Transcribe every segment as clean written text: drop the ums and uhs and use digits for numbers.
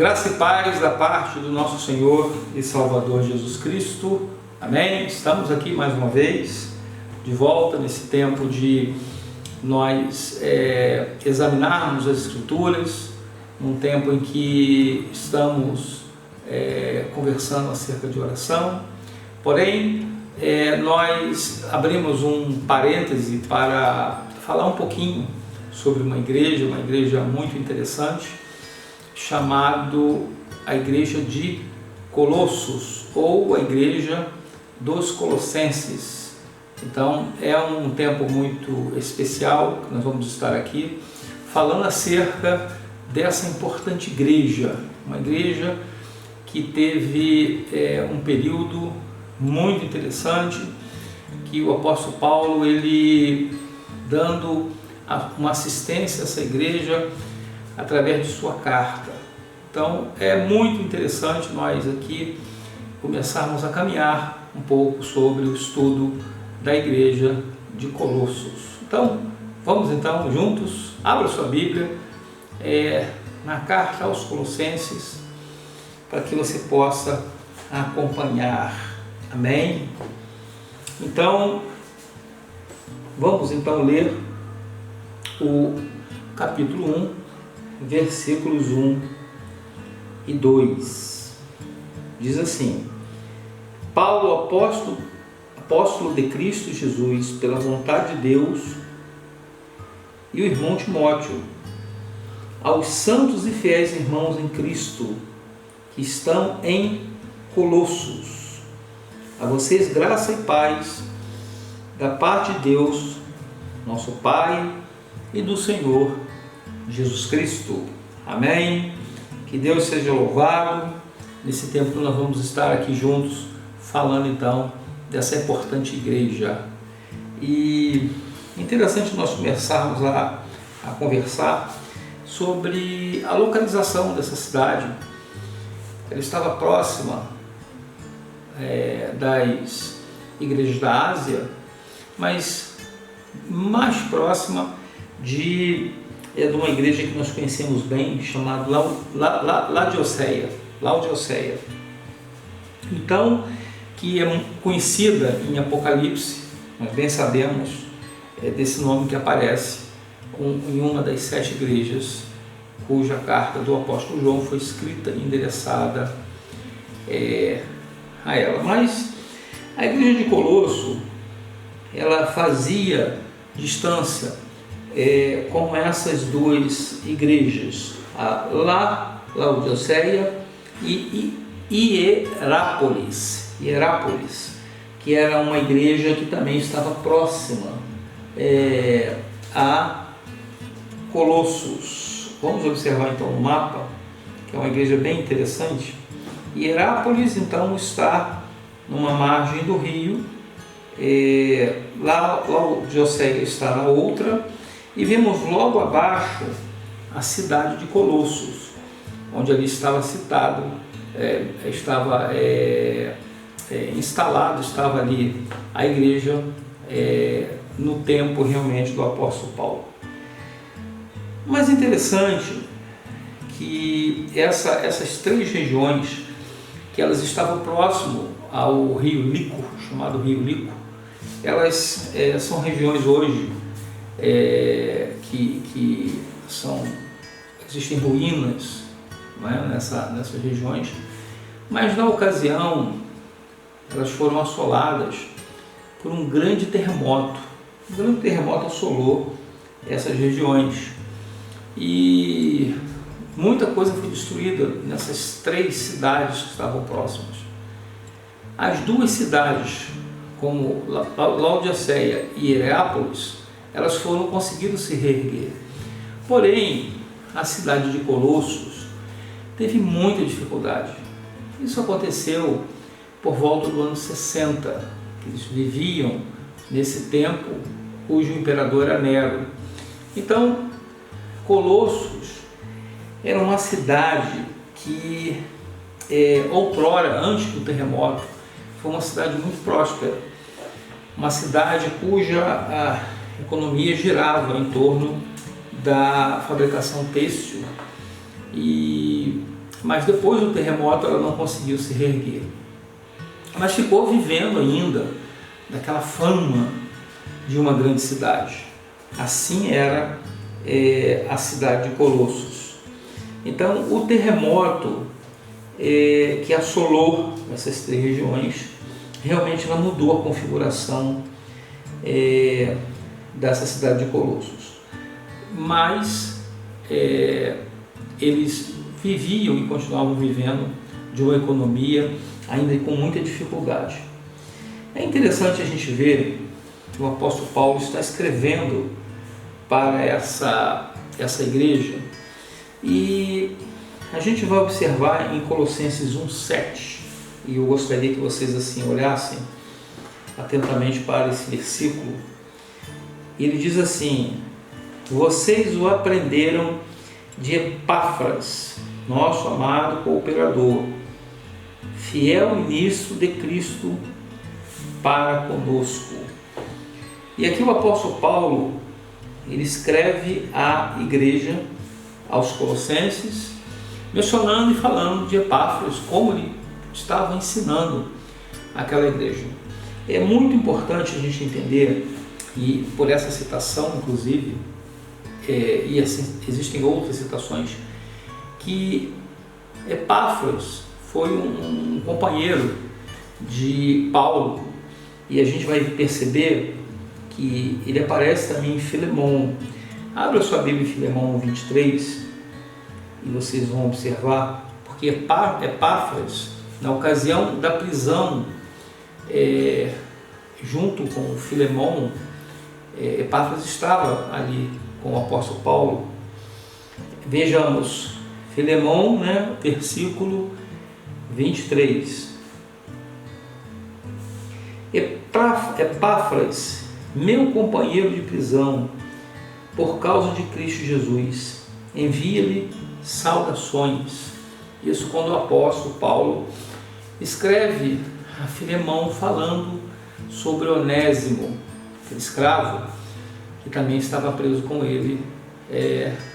Graça e paz da parte do nosso Senhor e Salvador Jesus Cristo. Amém? Estamos aqui mais uma vez, de volta nesse tempo de nós examinarmos as Escrituras, num tempo em que estamos conversando acerca de oração. Porém, nós abrimos um parêntese para falar um pouquinho sobre uma igreja muito interessante, chamado a Igreja de Colossos, ou a Igreja dos Colossenses. Então, é um tempo muito especial que nós vamos estar aqui falando acerca dessa importante igreja, uma igreja que teve um período muito interessante, que o apóstolo Paulo, ele dando uma assistência a essa igreja através de sua carta. Então é muito interessante nós aqui começarmos a caminhar um pouco sobre o estudo da igreja de Colossos. Então vamos então juntos, abra sua Bíblia na carta aos Colossenses, para que você possa acompanhar. Amém? Então vamos então ler o capítulo 1, versículos 1 e 2. Diz assim: Paulo, apóstolo de Cristo Jesus, pela vontade de Deus, e o irmão Timóteo, aos santos e fiéis irmãos em Cristo, que estão em Colossos, a vocês graça e paz, da parte de Deus, nosso Pai, e do Senhor Jesus Cristo. Amém? Que Deus seja louvado. Nesse tempo nós vamos estar aqui juntos, falando então dessa importante igreja. E interessante nós começarmos a conversar sobre a localização dessa cidade. Ela estava próxima das igrejas da Ásia, mas mais próxima de uma igreja que nós conhecemos bem, chamada Laodiceia. Então, que é conhecida em Apocalipse, nós bem sabemos desse nome que aparece em uma das 7 igrejas, cuja carta do apóstolo João foi escrita e endereçada a ela. Mas a igreja de Colosso, ela fazia distância com essas duas igrejas, a Laodiceia e Hierápolis, que era uma igreja que também estava próxima a Colossos. Vamos observar então no mapa, que é uma igreja bem interessante. Hierápolis então está numa margem do rio, Laodiceia está na outra, e vemos logo abaixo a cidade de Colossos, onde ali estava citado, estava instalado, estava ali a igreja no tempo realmente do apóstolo Paulo. Mas interessante que essas 3 regiões, que elas estavam próximo ao rio Lico, chamado rio Lico, elas são regiões hoje que existem ruínas, não é? nessas regiões, mas na ocasião elas foram assoladas por um grande terremoto. Um grande terremoto assolou essas regiões e muita coisa foi destruída nessas 3 cidades que estavam próximas. As 2 cidades, como Laodiceia e Hierápolis, elas conseguiram se reerguer. Porém, a cidade de Colossos teve muita dificuldade. Isso aconteceu por volta do ano 60, que eles viviam nesse tempo cujo imperador era Nero. Então, Colossos era uma cidade que outrora, antes do terremoto, foi uma cidade muito próspera, uma cidade cuja economia girava em torno da fabricação têxtil, e mas depois do terremoto ela não conseguiu se reerguer. Mas ficou vivendo ainda daquela fama de uma grande cidade. Assim era a cidade de Colossos. Então o terremoto que assolou essas três regiões realmente não mudou a configuração dessa cidade de Colossos. Mas eles viviam e continuavam vivendo de uma economia ainda com muita dificuldade. É interessante a gente ver que o apóstolo Paulo está escrevendo para essa igreja, e a gente vai observar em Colossenses 1,7, e eu gostaria que vocês assim olhassem atentamente para esse versículo. Ele diz assim: vocês o aprenderam de Epáfras, nosso amado cooperador, fiel ministro de Cristo para conosco. E aqui o apóstolo Paulo, ele escreve à igreja, aos Colossenses, mencionando e falando de Epáfras, como ele estava ensinando aquela igreja. É muito importante a gente entender, e por essa citação inclusive, e assim, existem outras citações, que Epáfras foi um companheiro de Paulo, e a gente vai perceber que ele aparece também em Filemão. Abra sua Bíblia em Filemão 23 e vocês vão observar, porque Epáfras, na ocasião da prisão, junto com Filemão, Epáfras estava ali com o apóstolo Paulo. Vejamos, Filemão, versículo 23. Epáfras, meu companheiro de prisão, por causa de Cristo Jesus, envia-lhe saudações. Isso quando o apóstolo Paulo escreve a Filemão falando sobre Onésimo, aquele escravo que também estava preso com ele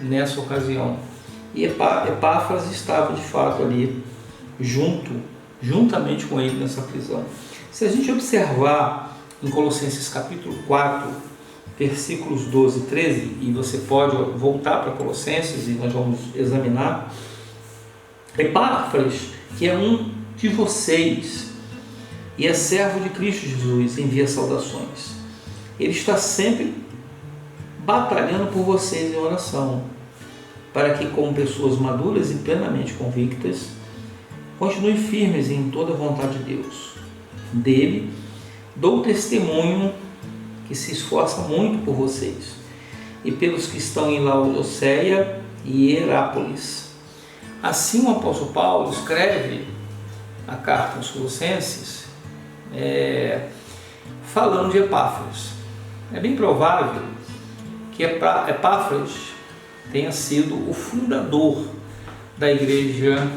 nessa ocasião. E Epáfras estava de fato ali juntamente com ele nessa prisão. Se a gente observar em Colossenses capítulo 4, versículos 12 e 13, e você pode voltar para Colossenses e nós vamos examinar, Epáfras, que é um de vocês e é servo de Cristo Jesus, envia saudações. Ele está sempre batalhando por vocês em oração, para que, como pessoas maduras e plenamente convictas, continuem firmes em toda a vontade de Deus. Dele dou testemunho que se esforça muito por vocês e pelos que estão em Laodiceia e Hierápolis. Assim o apóstolo Paulo escreve a carta aos Colossenses falando de Epáfras. É bem provável que Epáfras tenha sido o fundador da igreja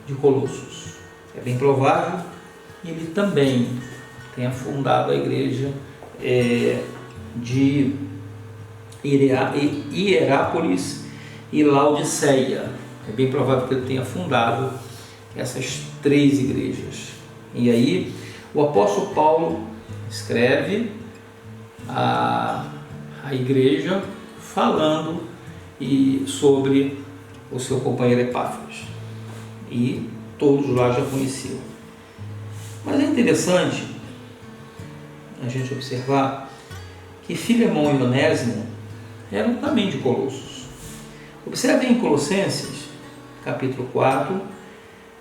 de Colossos. É bem provável que ele também tenha fundado a igreja de Hierápolis e Laodiceia. É bem provável que ele tenha fundado essas três igrejas. E aí o apóstolo Paulo escreve a igreja falando sobre o seu companheiro Epáfras. E todos lá já conheciam. Mas é interessante a gente observar que Filemão e Onésimo eram também de Colossos. Observe em Colossenses, capítulo 4,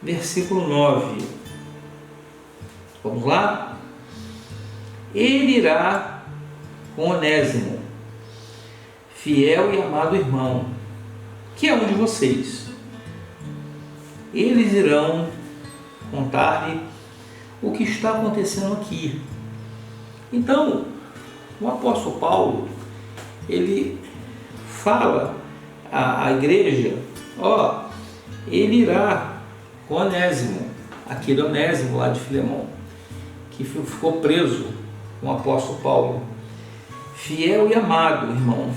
versículo 9. Vamos lá? Ele irá com Onésimo, fiel e amado irmão, que é um de vocês. Eles irão contar-lhe o que está acontecendo aqui. Então, o apóstolo Paulo, ele fala à igreja, ele irá com Onésimo, aquele Onésimo lá de Filemão, que ficou preso com o apóstolo Paulo, fiel e amado irmão,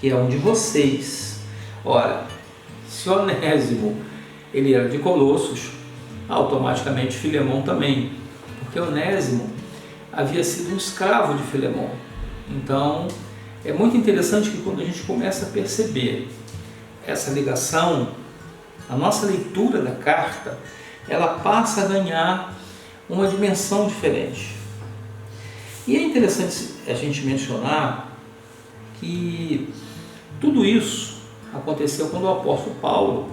que é um de vocês. Ora, Se Onésimo ele era de Colossos, automaticamente Filemão também, porque Onésimo havia sido um escravo de Filemão. Então é muito interessante que quando a gente começa a perceber essa ligação, a nossa leitura da carta, ela passa a ganhar uma dimensão diferente. E é interessante a gente mencionar que tudo isso aconteceu quando o apóstolo Paulo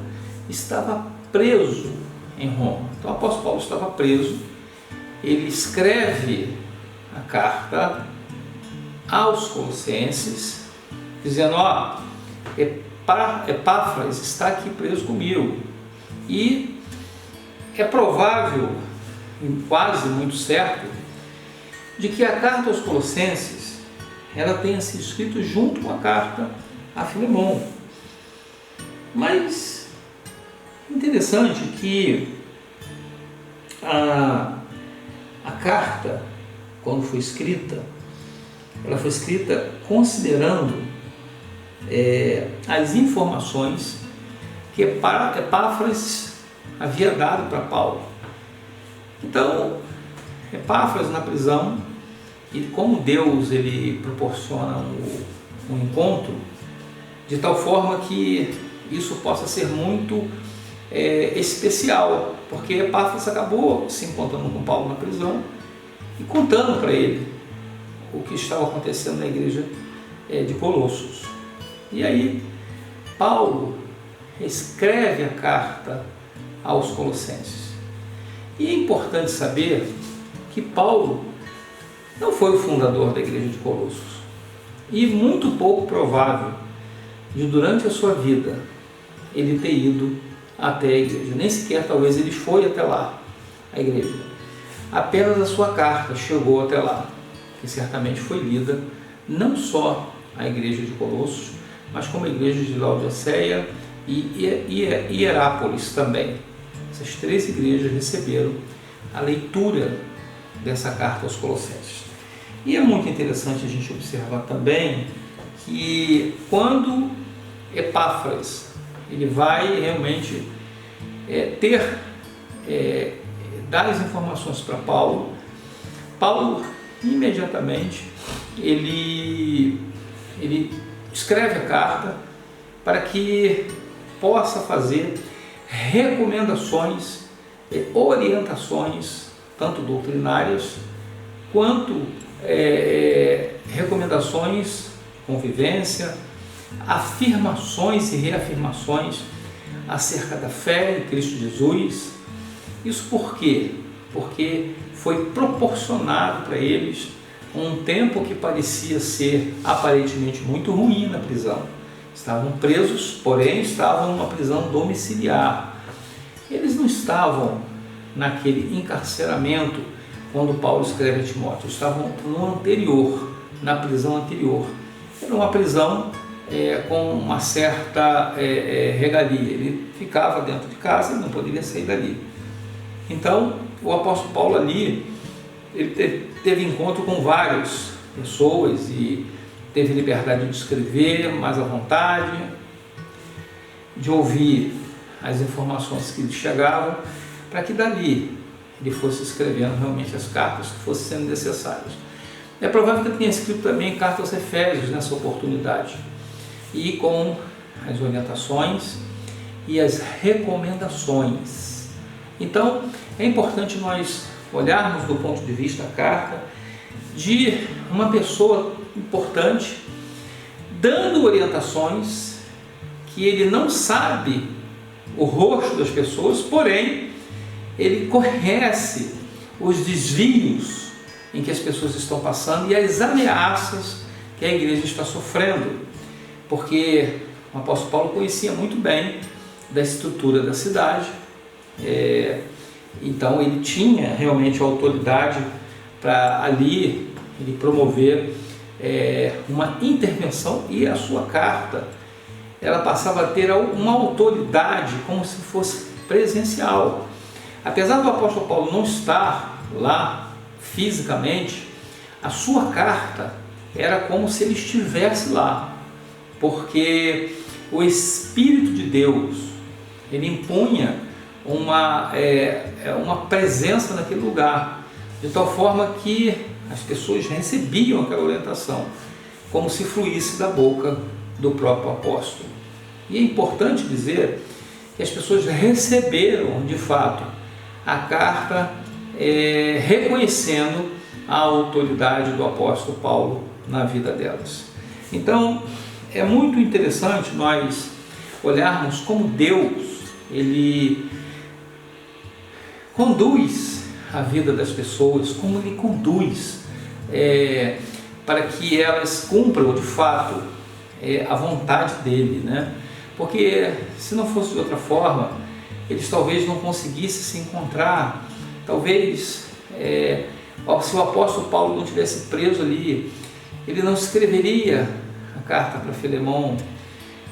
estava preso em Roma. Então o apóstolo Paulo estava preso, ele escreve a carta aos Colossenses, dizendo: ó, Epáfras está aqui preso comigo. E é provável, quase muito certo, de que a carta aos Colossenses ela tenha sido escrita junto com a carta a Filemão. Mas interessante que a carta, quando foi escrita, ela foi escrita considerando as informações que Epáfras havia dado para Paulo. Então, Epáfras na prisão, e como Deus ele proporciona um encontro de tal forma que isso possa ser muito especial, porque Epáfras acabou se encontrando com Paulo na prisão e contando para ele o que estava acontecendo na igreja de Colossos. E aí Paulo escreve a carta aos Colossenses. E é importante saber que Paulo não foi o fundador da igreja de Colossos, e muito pouco provável de durante a sua vida ele ter ido até a igreja, nem sequer talvez ele foi até lá, a igreja. Apenas a sua carta chegou até lá, que certamente foi lida não só a igreja de Colossos, mas como a igreja de Laodiceia e Hierápolis também. Essas três igrejas receberam a leitura dessa carta aos Colossenses. E é muito interessante a gente observar também que quando Epáfras ele vai realmente dar as informações para Paulo, Paulo imediatamente ele escreve a carta para que possa fazer recomendações, orientações, tanto doutrinárias quanto recomendações de convivência, afirmações e reafirmações acerca da fé em Cristo Jesus. Isso por quê? Porque foi proporcionado para eles um tempo que parecia ser aparentemente muito ruim na prisão. Estavam presos, porém estavam numa prisão domiciliar. Eles não estavam naquele encarceramento quando Paulo escreve a Timóteo, estavam no anterior, na prisão anterior. Era uma prisão com uma certa regalia. Ele ficava dentro de casa e não poderia sair dali. Então, o apóstolo Paulo ali, ele teve encontro com várias pessoas e teve liberdade de escrever mais à vontade, de ouvir as informações que lhe chegavam, para que dali ele fosse escrevendo realmente as cartas que fossem sendo necessárias. É provável que ele tenha escrito também cartas aos Efésios nessa oportunidade, e com as orientações e as recomendações. Então, é importante nós olharmos do ponto de vista da carta de uma pessoa importante, dando orientações que ele não sabe o rosto das pessoas, porém, ele conhece os desvios em que as pessoas estão passando e as ameaças que a igreja está sofrendo, porque o apóstolo Paulo conhecia muito bem da estrutura da cidade, então ele tinha realmente autoridade para ali ele promover uma intervenção, e a sua carta ela passava a ter uma autoridade como se fosse presencial. Apesar do apóstolo Paulo não estar lá fisicamente, a sua carta era como se ele estivesse lá, porque o Espírito de Deus, ele impunha uma presença naquele lugar, de tal forma que as pessoas recebiam aquela orientação, como se fluísse da boca do próprio apóstolo. E é importante dizer que as pessoas receberam, de fato, a carta reconhecendo a autoridade do apóstolo Paulo na vida delas. Então, é muito interessante nós olharmos como Deus, ele conduz a vida das pessoas, como ele conduz para que elas cumpram de fato a vontade dele, né? Porque se não fosse de outra forma, eles talvez não conseguissem se encontrar, talvez se o apóstolo Paulo não tivesse preso ali, ele não escreveria a carta para Filemão,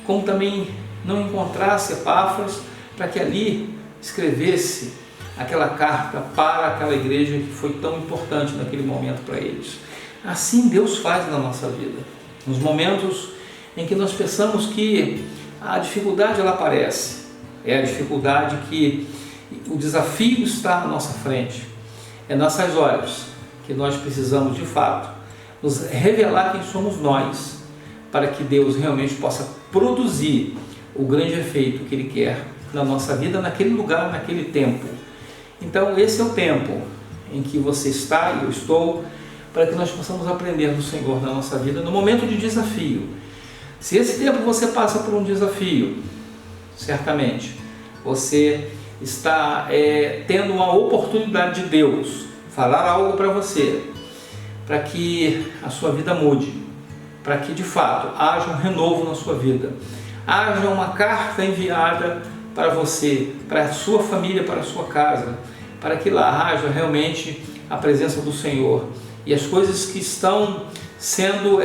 como também não encontrasse Epáfras para que ali escrevesse aquela carta para aquela igreja que foi tão importante naquele momento para eles. Assim Deus faz na nossa vida, nos momentos em que nós pensamos que a dificuldade ela aparece, é a dificuldade que o desafio está à nossa frente, é nessas horas que nós precisamos de fato nos revelar quem somos nós, para que Deus realmente possa produzir o grande efeito que Ele quer na nossa vida, naquele lugar, naquele tempo. Então esse é o tempo em que você está e eu estou, para que nós possamos aprender do Senhor na nossa vida, no momento de desafio. Se esse tempo você passa por um desafio, certamente você está tendo uma oportunidade de Deus falar algo para você, para que a sua vida mude, para que de fato haja um renovo na sua vida, haja uma carta enviada para você, para a sua família, para a sua casa, para que lá haja realmente a presença do Senhor e as coisas que estão sendo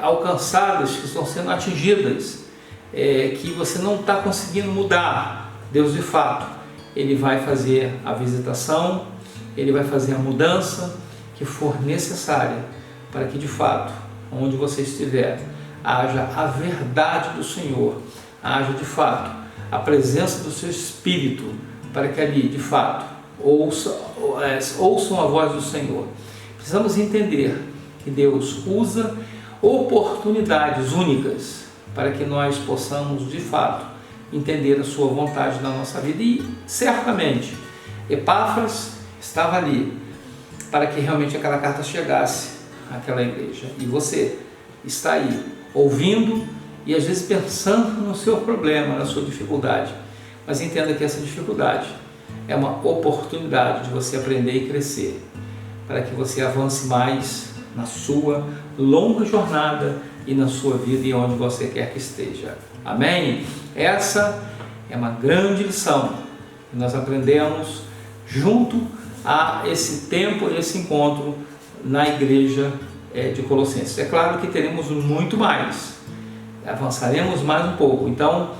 alcançadas, que estão sendo atingidas, que você não está conseguindo mudar, Deus de fato, Ele vai fazer a visitação, Ele vai fazer a mudança que for necessária para que de fato, onde você estiver, haja a verdade do Senhor, haja de fato a presença do seu Espírito, para que ali de fato ouçam a voz do Senhor. Precisamos entender que Deus usa oportunidades únicas para que nós possamos de fato entender a sua vontade na nossa vida, e certamente Epáfras estava ali para que realmente aquela carta chegasse àquela igreja, e você está aí ouvindo e às vezes pensando no seu problema, na sua dificuldade, mas entenda que essa dificuldade é uma oportunidade de você aprender e crescer, para que você avance mais na sua longa jornada e na sua vida e onde você quer que esteja. Amém? Essa é uma grande lição que nós aprendemos junto a esse tempo, esse encontro na igreja de Colossenses. É claro que teremos muito mais, avançaremos mais um pouco, então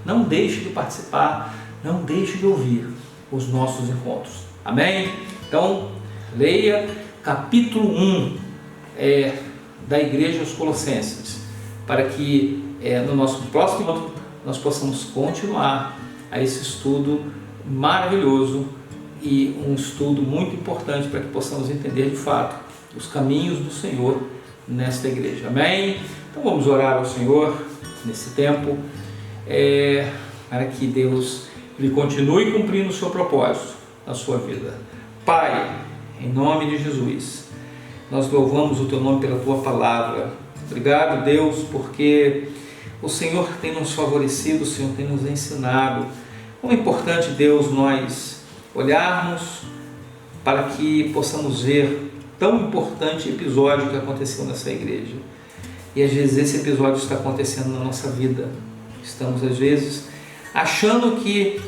não deixe de participar, não deixe de ouvir os nossos encontros. Amém? Então leia capítulo 1 da igreja aos Colossenses, para que no nosso próximo encontro nós possamos continuar a esse estudo maravilhoso e um estudo muito importante para que possamos entender de fato os caminhos do Senhor nesta igreja. Amém? Então vamos orar ao Senhor nesse tempo, para que Deus Ele continue cumprindo o seu propósito na sua vida. Pai, em nome de Jesus, nós louvamos o Teu nome pela Tua palavra. Obrigado, Deus, porque o Senhor tem nos favorecido, o Senhor tem nos ensinado. Como é importante, Deus, nós olharmos para que possamos ver tão importante episódio que aconteceu nessa igreja. E às vezes esse episódio está acontecendo na nossa vida. Estamos às vezes achando que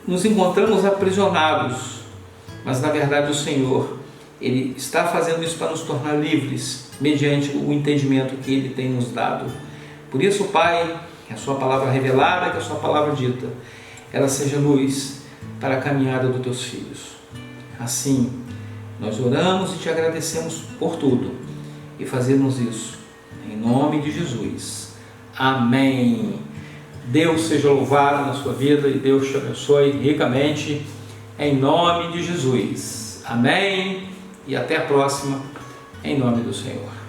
nos encontramos aprisionados, mas na verdade o Senhor, Ele está fazendo isso para nos tornar livres, mediante o entendimento que Ele tem nos dado. Por isso, Pai, que a Sua palavra revelada, que a Sua palavra dita, ela seja luz para a caminhada dos Teus filhos. Assim, nós oramos e Te agradecemos por tudo, e fazemos isso em nome de Jesus. Amém. Deus seja louvado na sua vida e Deus te abençoe ricamente, em nome de Jesus. Amém. E até a próxima, em nome do Senhor.